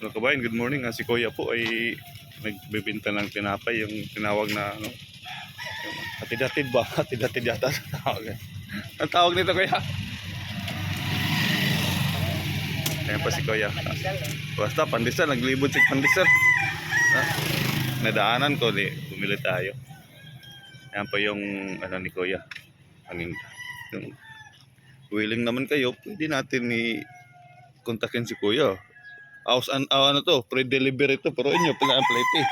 Mga kabayan, good morning. Si Kuya po ay nagbebenta ng tinapay, yung tinawag na ano, yung hatid-hatid ba? Hatid-hatid yata sa tawag. Ang tawag nito Kuya? Ayan pa si Kuya. Basta pandesal, naglibot si pandesal. Nadaanan ko, bumili tayo. Ayan pa yung ano ni Kuya. Paninda. Yung willing naman kayo, pwede natin kontakin si Kuya. Ano to, pre-delivery to, pero inyo pala ang plate eh.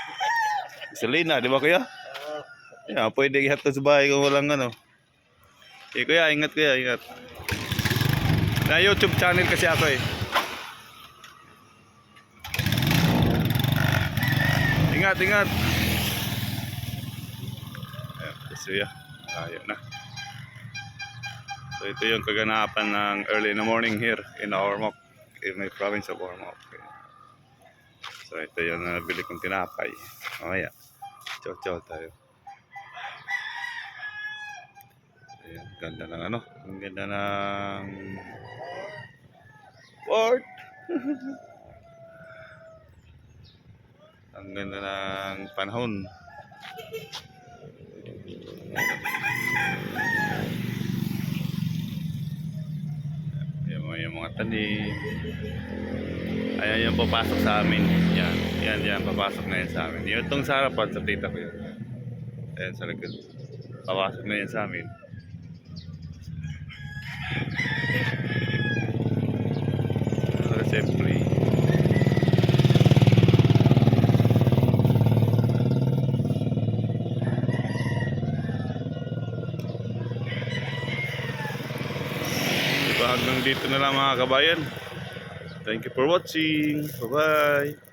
Salina, di ba Kuya? Yeah, pwede ihatid sa bahay kung walang ano. Eh Kuya, ingat Kuya, ingat. Na YouTube channel kasi ako eh. Ingat, ingat. Ayan, kasi ayaw na. So ito yung kaganapan ng early in the morning here in Ormoc, in my province of Ormoc. So ito yung nabili kong tinapay. O ayan, chow-chow tayo. Ayan, ganda ng ano, ang ganda ng port. Ang ganda ng panahon. Yung mga tanim. Ayan yung papasok sa amin. Yan, papasok na yan sa amin. Yung itong sa harapan sa tita ko yun. Ayan sa likod. Papasok na yan sa amin. Siyempre. Hanggang dito na lang mga kabayan. Thank you for watching. Bye bye.